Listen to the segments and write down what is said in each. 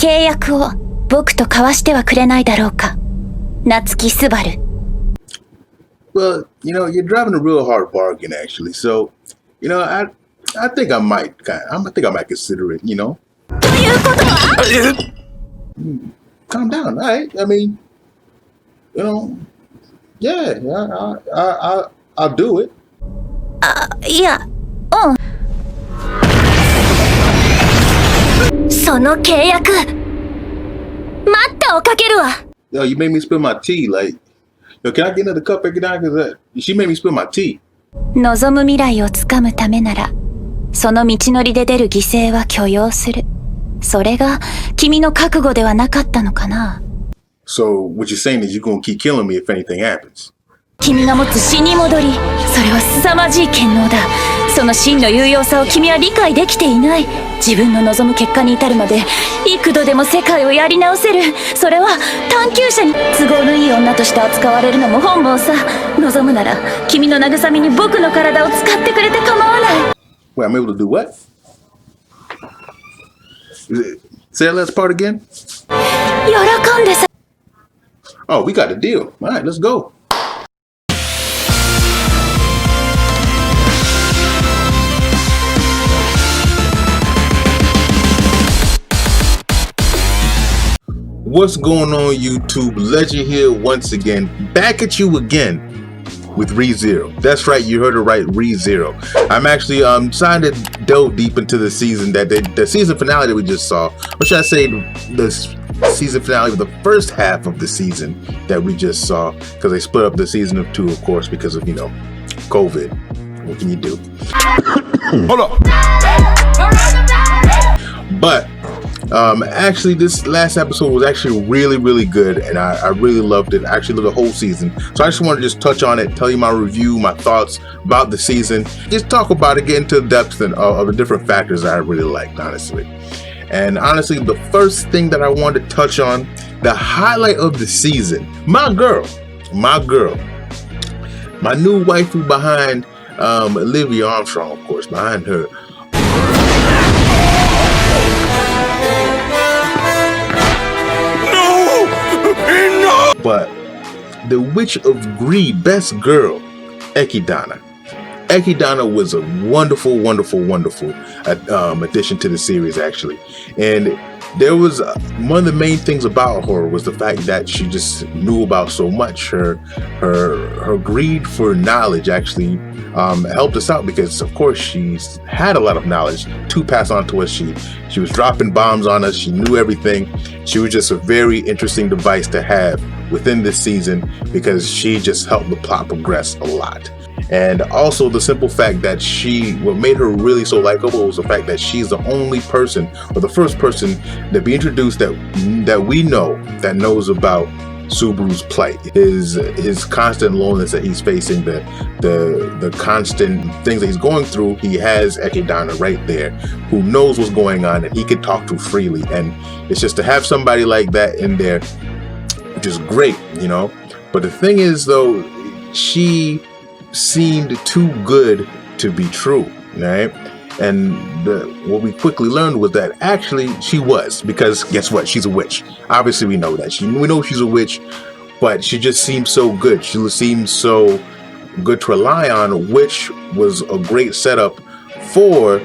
契約を僕と交わしてはくれないだろうか、夏木すばる。Well, you're driving a real hard bargain, actually. So, I think I might consider it. ということはCalm down, all right? I mean, yeah, I'll do it. いや、その契約、待っておかけるわ。Yo, you made me spill my tea. Like, can I get another cup every time? Cause she made me spill my tea. 望む未来をつかむためなら、その道のりで出る犠牲は許容する。それが君の覚悟ではなかったのかな。So what you're saying is you're gonna keep killing me if anything happens. 君が持つ死に戻り、それは凄まじい権能だ。その真の有用さを君は理解できていない。自分の望む結果に至るまで幾度でも世界をやり直せる。それは探求者に都合のいい女として扱われるのも本望さ。望むなら君の慰めに僕の体を使ってくれて構わない。 Wait, I'm able to do what? Say that last part again? 喜んでさ。Oh, we got a deal. All right, let's go. What's going on, YouTube? Legend here once again, back at you again with ReZero. That's right, you heard it right, ReZero. I'm actually decided to delve deep into the season the season finale that we just saw, or should I say the season finale of the first half of the season that we just saw, because they split up the season of 2, of course, because of COVID. What can you do? Hold up. But actually, this last episode was actually really good, and I really loved it. I actually loved the whole season. So I just want to just touch on it, tell you my review, my thoughts about the season, just talk about it, get into the depths of the different factors that I really liked, honestly. And honestly, the first thing that I wanted to touch on, the highlight of the season, my girl, my new waifu behind Olivia Armstrong, of course, behind her. But the Witch of Greed, best girl, Echidna. Echidna was a wonderful addition to the series, actually. And there was one of the main things about her was the fact that she just knew about so much. Her greed for knowledge actually helped us out, because of course she's had a lot of knowledge to pass on to us. She was dropping bombs on us. She knew everything. She was just a very interesting device to have within this season, because she just helped the plot progress a lot. And also the simple fact that what made her really so likable was the fact that she's the only person, or the first person to be introduced that we know that knows about Subaru's plight, his constant loneliness that he's facing, the constant things that he's going through. He has Echidna right there who knows what's going on, and he can talk to freely. And it's just to have somebody like that in there, which is great, But the thing is, though, she seemed too good to be true, right? And what we quickly learned was that actually she was, because guess what? She's a witch. Obviously, we know that. We know she's a witch, but she just seemed so good. She seemed so good to rely on, which was a great setup for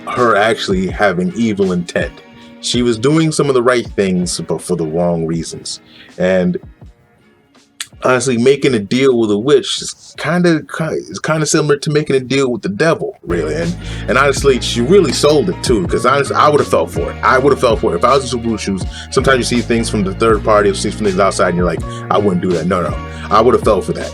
her actually having evil intent. She was doing some of the right things, but for the wrong reasons. And honestly, making a deal with a witch is kind of similar to making a deal with the devil, really. And honestly, she really sold it too, because honestly, I would have fell for it. If I was in Subaru's shoes, sometimes you see things from the third party, you see from things outside, and you're like, I wouldn't do that. No, I would have fell for that,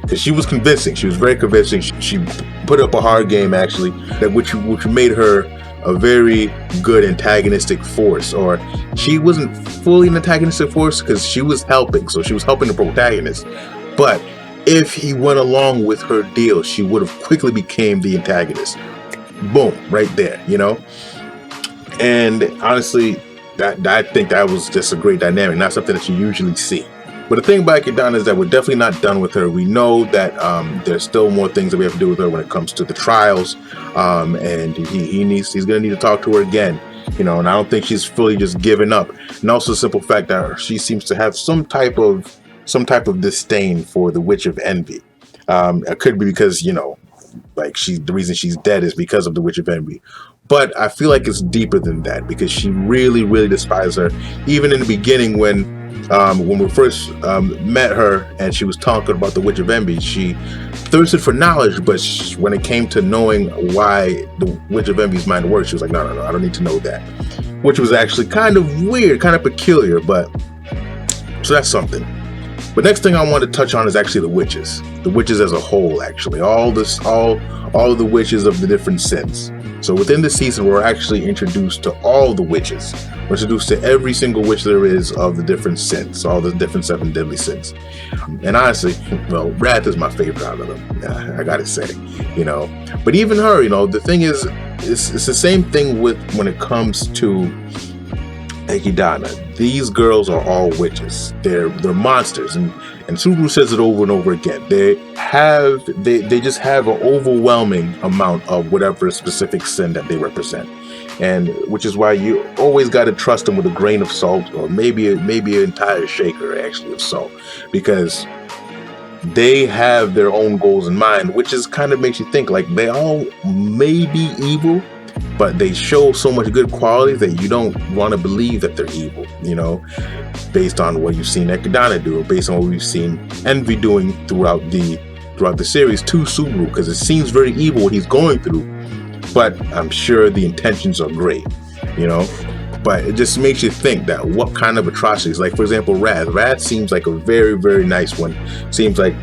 because she was convincing. She was very convincing. She put up a hard game, actually, which made her a very good antagonistic force. Or she wasn't fully an antagonistic force, because she was helping, so she was helping the protagonist. But if he went along with her deal, she would have quickly became the antagonist. Boom, right there, And honestly, I think that was just a great dynamic, not something that you usually see. But the thing about Echidna is that we're definitely not done with her. We know that there's still more things that we have to do with her when it comes to the trials, and he's going to need to talk to her again. And I don't think she's fully just given up. And also the simple fact that she seems to have some type of disdain for the Witch of Envy. It could be because, like the reason she's dead is because of the Witch of Envy. But I feel like it's deeper than that, because she really, really despises her. Even in the beginning, when we first met her and she was talking about the Witch of Envy, she thirsted for knowledge, but when it came to knowing why the Witch of Envy's mind works, she was like, no, I don't need to know that. Which was actually kind of weird, kind of peculiar, but so that's something. But next thing I want to touch on is actually the witches as a whole, actually. All of the witches of the different sins. So within the season, we're actually introduced to all the witches. We're introduced to every single witch there is of the different sins, all the different 7 deadly sins. And honestly, well, Wrath is my favorite out of them, I gotta say, But even her, the thing is, it's the same thing when it comes to Echidna. These girls are all witches. They're monsters, and Subaru says it over and over again. They just have an overwhelming amount of whatever specific sin that they represent, and which is why you always got to trust them with a grain of salt, or maybe an entire shaker actually of salt, because they have their own goals in mind, which is kind of makes you think like they all may be evil, but they show so much good qualities that you don't want to believe that they're evil, based on what you've seen Echidna do, or based on what we've seen Envy doing throughout the series to Subaru, because it seems very evil what he's going through, but I'm sure the intentions are great, But it just makes you think that what kind of atrocities, like for example, Wrath seems like a very, very nice one. Seems like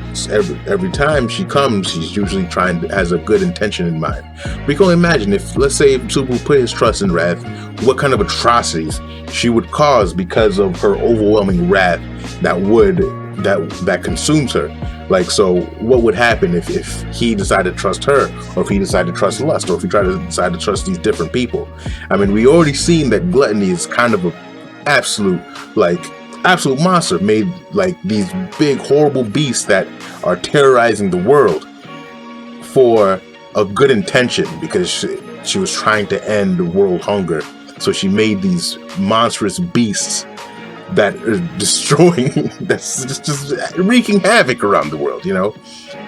every time she comes, she's usually has a good intention in mind. We can only imagine let's say Subaru put his trust in Wrath, what kind of atrocities she would cause because of her overwhelming wrath that consumes her. Like, so what would happen if he decided to trust her, or if he decided to trust lust, or if he decided to trust these different people? I mean, we already seen that gluttony is kind of an absolute monster, made like these big horrible beasts that are terrorizing the world for a good intention, because she was trying to end world hunger. So she made these monstrous beasts that are destroying, that's just wreaking havoc around the world,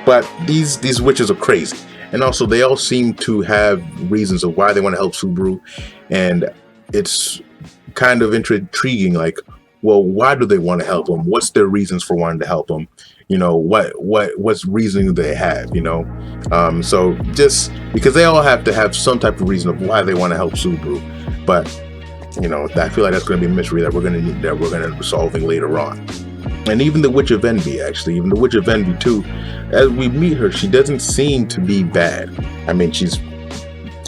But these witches are crazy, and also they all seem to have reasons of why they want to help Subaru, and it's kind of intriguing. Like, well, why do they want to help him? What's their reasons for wanting to help him? What's reasoning do they have? So just because they all have to have some type of reason of why they want to help Subaru, but I feel like that's going to be a mystery that we're going to be solving later on. And even the Witch of Envy, too, as we meet her, she doesn't seem to be bad. I mean, she's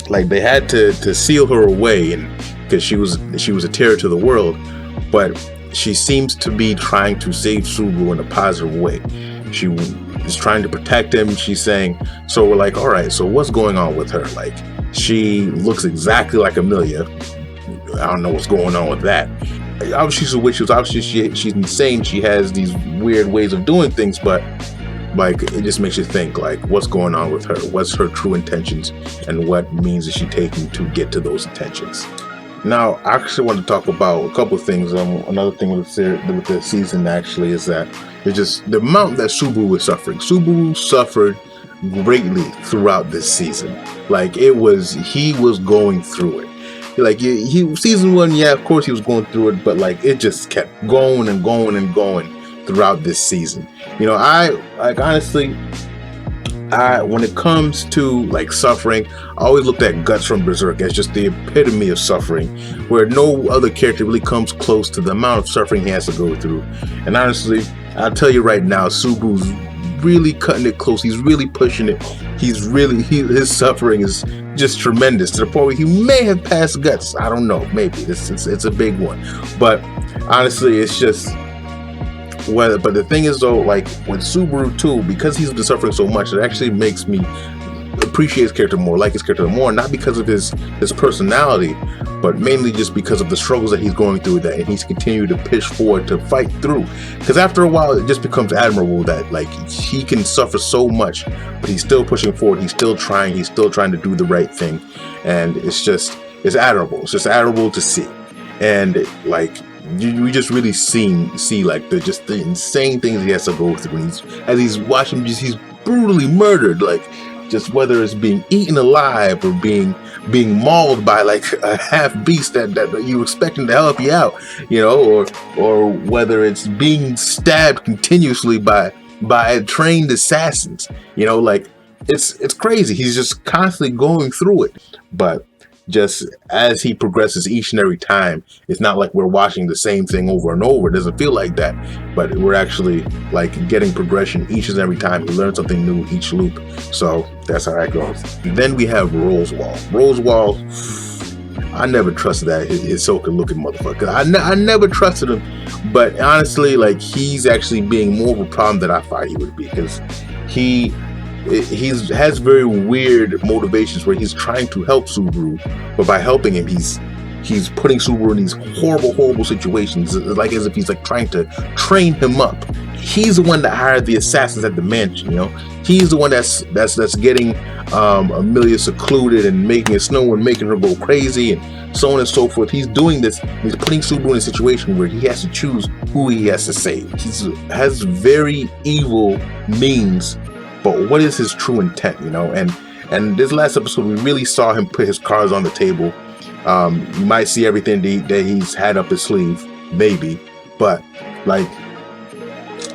like, they had to seal her away, and because she was a terror to the world, but she seems to be trying to save Subaru in a positive way. She is trying to protect him. She's saying, so we're like, all right, so what's going on with her? Like, she looks exactly like Amelia. I don't know what's going on with that. Obviously she's a witch. Obviously she's insane. She has these weird ways of doing things, but like, it just makes you think, like, what's going on with her? What's her true intentions, and what means is she taking to get to those intentions? Now, I actually want to talk about a couple of things. Another thing with the season actually is that it's just the amount that Subaru was suffering. Subaru suffered greatly throughout this season. Like, he was going through it. Like, he season 1, yeah, of course he was going through it, but like, it just kept going and going and going throughout this season. Honestly, when it comes to like suffering, I always looked at Guts from Berserk as just the epitome of suffering, where no other character really comes close to the amount of suffering he has to go through. And honestly, I'll tell you right now, Subaru's really cutting it close. He's really pushing it. His suffering is just tremendous, to the point where he may have passed Guts. I don't know, maybe it's a big one, but honestly, it's just but the thing is though, like with Subaru too, because he's been suffering so much, it actually makes me appreciate his character more, like his character more, not because of his personality, but mainly just because of the struggles that he's going through, that and he's continued to push forward to fight through. Because after a while, it just becomes admirable that like he can suffer so much, but he's still pushing forward. He's still trying to do the right thing, and it's just it's admirable. It's just admirable to see. And like we just really see like the insane things he has to go through as he's watching he's brutally murdered, like just whether it's being eaten alive or being mauled by like a half beast that you expecting to help you out, or whether it's being stabbed continuously by trained assassins, like it's crazy. He's just constantly going through it, but just as he progresses each and every time, it's not like we're watching the same thing over and over. It doesn't feel like that, but we're actually like getting progression each and every time. He learns something new each loop. So that's how that goes. And then we have Rosewall. I never trusted that Hisoka looking motherfucker. I never trusted him, but honestly, like he's actually being more of a problem than I thought he would be, because he has very weird motivations where he's trying to help Subaru, but by helping him, he's putting Subaru in these horrible situations, like as if he's like trying to train him up. He's the one that hired the assassins at the mansion, He's the one that's getting Amelia secluded and making it snow and making her go crazy and so on and so forth. He's doing this. He's putting Subaru in a situation where he has to choose who he has to save. He has very evil means, but what is his true intent, And this last episode, we really saw him put his cards on the table. You might see everything that he's had up his sleeve, maybe, but like,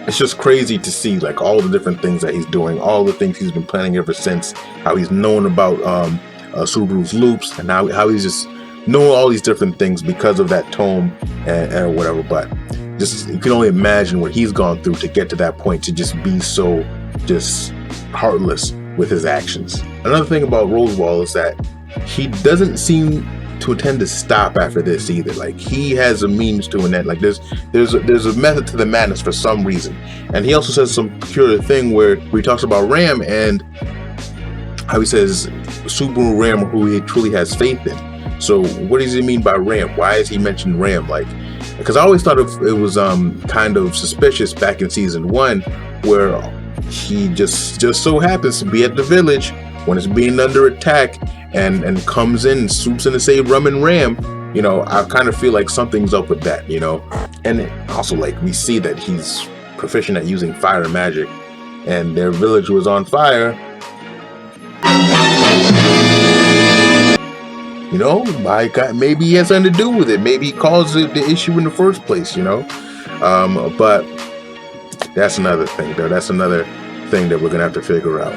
it's just crazy to see like all the different things that he's doing, all the things he's been planning ever since, how he's known about Subaru's loops, and how he's just knowing all these different things because of that tome and whatever. But just, you can only imagine what he's gone through to get to that point, to just be so just heartless with his actions. Another thing about Rosewall is that he doesn't seem to intend to stop after this either. Like he has a means to an end. Like there's a method to the madness for some reason. And he also says some peculiar thing where he talks about Ram and how he says Subaru Ram, who he truly has faith in. So what does he mean by Ram? Why is he mentioned Ram? Like, because I always thought it was kind of suspicious back in season 1, where he just so happens to be at the village when it's being under attack and comes in and swoops in to save Rum and Ram. I kind of feel like something's up with that, And also, like, we see that he's proficient at using fire magic, and their village was on fire. My God, maybe he has something to do with it. Maybe he caused the issue in the first place, But that's another thing, though. That's another thing that we're gonna have to figure out.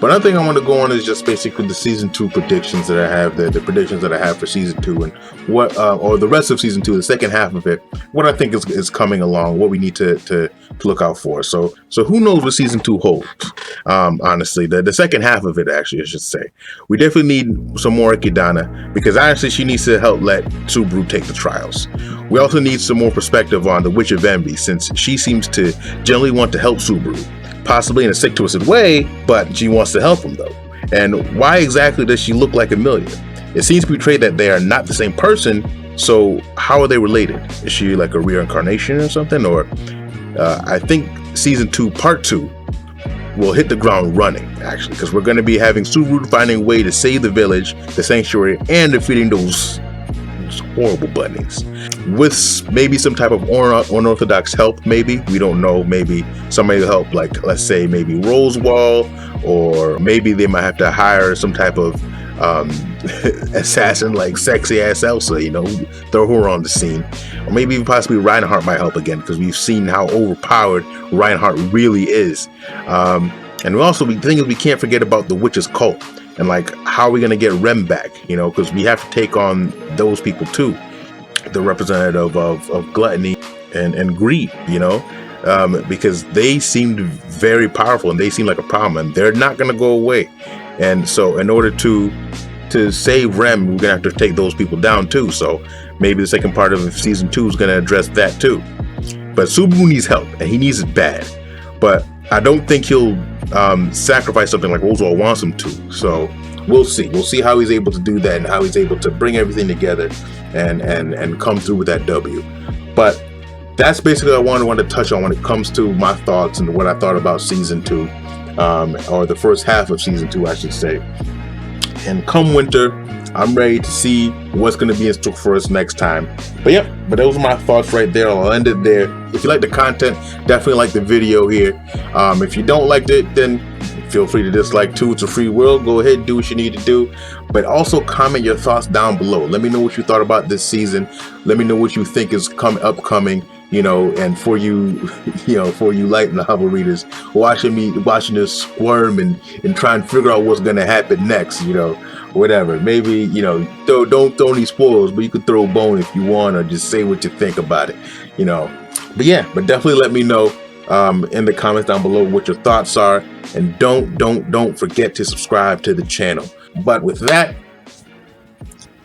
But another thing I want to go on is just basically the season 2 predictions that I have, the predictions that I have for season 2, and what, or the rest of season 2, the second half of it, what I think is coming along, what we need to look out for. So who knows what season 2 holds? Honestly, the second half of it, actually, I should say, we definitely need some more Echidna, because honestly, she needs to help let Subaru take the trials. We also need some more perspective on the Witch of Envy, since she seems to generally want to help Subaru. Possibly in a sick, twisted way, but she wants to help him though. And why exactly does she look like Amelia? It seems to be portrayed that they are not the same person, so how are they related? Is she like a reincarnation or something? Or I think season 2, part 2 will hit the ground running, actually, because we're going to be having Subaru finding a way to save the village, the sanctuary, and defeating those horrible bunnies, with maybe some type of unorthodox help. Maybe, we don't know, maybe somebody to help, like let's say maybe Rosewall, or maybe they might have to hire some type of assassin like sexy ass Elsa, throw her on the scene. Or maybe even possibly Reinhardt might help again, because we've seen how overpowered Reinhardt really is. And the thing is, we can't forget about the witch's cult. And like, how are we going to get Rem back? Because we have to take on those people too. The representative of gluttony and greed, because they seemed very powerful and they seem like a problem, and they're not going to go away. And so in order to save Rem, we're going to have to take those people down too. So maybe the second part of season 2 is going to address that too. But Subaru needs help, and he needs it bad. But I don't think he'll sacrifice something like Rosewall wants him to. So we'll see. We'll see how he's able to do that, and how he's able to bring everything together and come through with that W. But that's basically what I want to touch on when it comes to my thoughts and what I thought about season 2, or the first half of season 2, I should say. And come winter, I'm ready to see what's going to be in store for us next time. But yep, but those are my thoughts right there. I'll end it there. If you like the content, definitely like the video here. If you don't like it, then feel free to dislike too. It's a free world. Go ahead and do what you need to do. But also comment your thoughts down below. Let me know what you thought about this season. Let me know what you think is upcoming. And for you, for you light novel readers, watching this squirm and try and figure out what's gonna happen next, whatever. Maybe, don't throw any spoilers, but you could throw a bone if you want, or just say what you think about it, But yeah, but definitely let me know in the comments down below what your thoughts are, and don't forget to subscribe to the channel. But with that,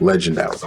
legend out.